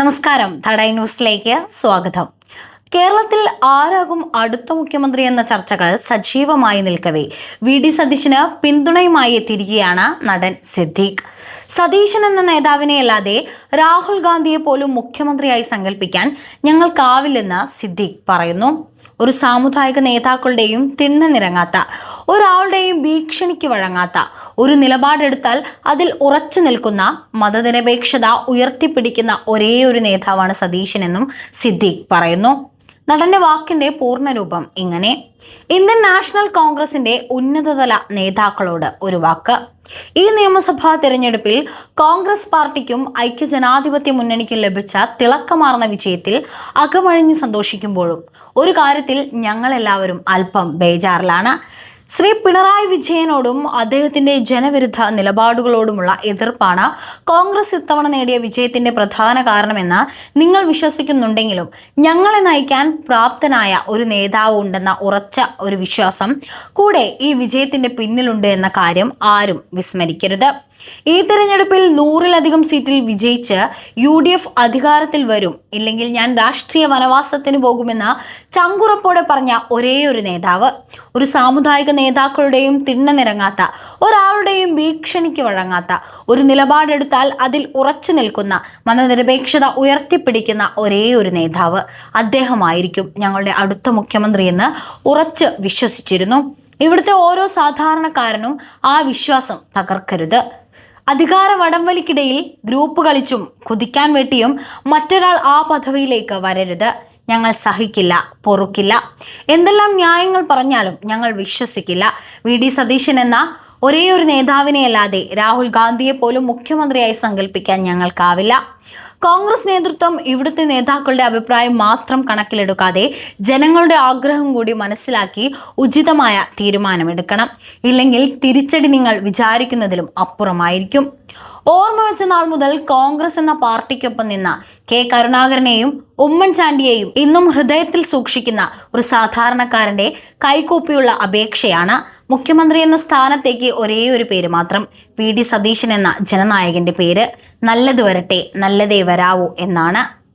നമസ്കാരം, തടൈ ന്യൂസിലേക്ക് സ്വാഗതം. കേരളത്തിൽ ആരാകും അടുത്ത മുഖ്യമന്ത്രി എന്ന ചർച്ചകൾ സജീവമായി നിൽക്കവേ വി.ഡി. സതീശന് പിന്തുണയുമായി എത്തിയിരിക്കുകയാണ് നടൻ സിദ്ദീഖ്. സതീശൻ എന്ന നേതാവിനെ അല്ലാതെ രാഹുൽ ഗാന്ധിയെ പോലും മുഖ്യമന്ത്രിയായി സങ്കല്പിക്കാൻ ഞങ്ങൾക്കാവില്ലെന്ന് സിദ്ദീഖ് പറയുന്നു. ഒരു സാമുദായിക നേതാക്കളുടെയും തിണ്ണനിറങ്ങാത്ത, ഒരാളുടെയും ഭീഷണിക്ക് വഴങ്ങാത്ത ഒരു നിലപാടെടുത്താൽ അതിൽ ഉറച്ചു നിൽക്കുന്ന, മതനിരപേക്ഷത ഉയർത്തിപ്പിടിക്കുന്ന ഒരേയൊരു നേതാവാണ് സതീശനെന്നും സിദ്ദീഖ് പറയുന്നു. നടന്റെ വാക്കിന്റെ പൂർണ്ണരൂപം ഇങ്ങനെ: ഇന്ത്യൻ നാഷണൽ കോൺഗ്രസിന്റെ ഉന്നതതല നേതാക്കളോട് ഒരു വാക്ക്. ഈ നിയമസഭാ തെരഞ്ഞെടുപ്പിൽ കോൺഗ്രസ് പാർട്ടിക്കും ഐക്യജനാധിപത്യ മുന്നണിക്കും ലഭിച്ച തിളക്കമാർന്ന വിജയത്തിൽ അകമഴിഞ്ഞ് സന്തോഷിക്കുമ്പോഴും ഒരു കാര്യത്തിൽ ഞങ്ങളെല്ലാവരും അല്പം ബേജാറിലാണ്. ശ്രീ പിണറായി വിജയനോടും അദ്ദേഹത്തിന്റെ ജനവിരുദ്ധ നിലപാടുകളോടുമുള്ള എതിർപ്പാണ് കോൺഗ്രസ് ഇത്തവണ നേടിയ വിജയത്തിന്റെ പ്രധാന കാരണമെന്ന് നിങ്ങൾ വിശ്വസിക്കുന്നുണ്ടെങ്കിലും ഞങ്ങളെ നയിക്കാൻ പ്രാപ്തനായ ഒരു നേതാവ് ഉണ്ടെന്ന ഉറച്ച ഒരു വിശ്വാസം കൂടെ ഈ വിജയത്തിന്റെ പിന്നിലുണ്ട് എന്ന കാര്യം ആരും വിസ്മരിക്കരുത്. ഈ തെരഞ്ഞെടുപ്പിൽ 100-ലധികം സീറ്റിൽ വിജയിച്ച് UDF അധികാരത്തിൽ വരും, ഇല്ലെങ്കിൽ ഞാൻ രാഷ്ട്രീയ വനവാസത്തിന് പോകുമെന്ന് ചങ്കുറപ്പോടെ പറഞ്ഞ ഒരേയൊരു നേതാവ്, ഒരു സാമുദായിക നേതാക്കളുടെയും തിണ്ണനിറങ്ങാത്ത, ഒരാളുടെയും ഭീഷണിക്ക് വഴങ്ങാത്ത, ഒരു നിലപാടെടുത്താൽ അതിൽ ഉറച്ചു നിൽക്കുന്ന, മതനിരപേക്ഷത ഉയർത്തിപ്പിടിക്കുന്ന ഒരേയൊരു നേതാവ്, അദ്ദേഹമായിരിക്കും ഞങ്ങളുടെ അടുത്ത മുഖ്യമന്ത്രിയെന്ന് ഉറച്ച് വിശ്വസിച്ചിരുന്നു. ഇവിടുത്തെ ഓരോ സാധാരണക്കാരനും ആ വിശ്വാസം തകർക്കരുത്. അധികാര വടംവലിക്കിടയിൽ ഗ്രൂപ്പ് കളിച്ചും കുതിക്കാൻ വേണ്ടിയും മറ്റൊരാൾ ആ പദവിയിലേക്ക് വരരുത്. ഞങ്ങൾ സഹിക്കില്ല, പൊറുക്കില്ല. എന്തെല്ലാം ന്യായങ്ങൾ പറഞ്ഞാലും ഞങ്ങൾ വിശ്വസിക്കില്ല. വി.ഡി. സതീശൻ എന്ന ഒരേയൊരു നേതാവിനെ അല്ലാതെ രാഹുൽ ഗാന്ധിയെ പോലും മുഖ്യമന്ത്രിയായി സങ്കല്പിക്കാൻ ഞങ്ങൾക്കാവില്ല. കോൺഗ്രസ് നേതൃത്വം ഇവിടുത്തെ നേതാക്കളുടെ അഭിപ്രായം മാത്രം കണക്കിലെടുക്കാതെ ജനങ്ങളുടെ ആഗ്രഹം കൂടി മനസ്സിലാക്കി ഉചിതമായ തീരുമാനമെടുക്കണം. ഇല്ലെങ്കിൽ തിരിച്ചടി നിങ്ങൾ വിചാരിക്കുന്നതിലും അപ്പുറമായിരിക്കും. ഓർമ്മ വെച്ച നാൾ മുതൽ കോൺഗ്രസ് എന്ന പാർട്ടിക്കൊപ്പം നിന്ന കെ കരുണാകരനെയും ഉമ്മൻചാണ്ടിയെയും ഇന്നും ഹൃദയത്തിൽ സൂക്ഷിക്കുന്ന ഒരു സാധാരണക്കാരന്റെ കൈകൂപ്പിയുള്ള അപേക്ഷയാണ് മുഖ്യമന്ത്രി എന്ന സ്ഥാനത്തേക്ക് ഒരേ ഒരു പേര് മാത്രം, വി.ഡി. സതീശൻ എന്ന ജനനായകന്റെ പേര്. നല്ലത് വരട്ടെ, നല്ലതേ വരാവൂ എന്നാണ്.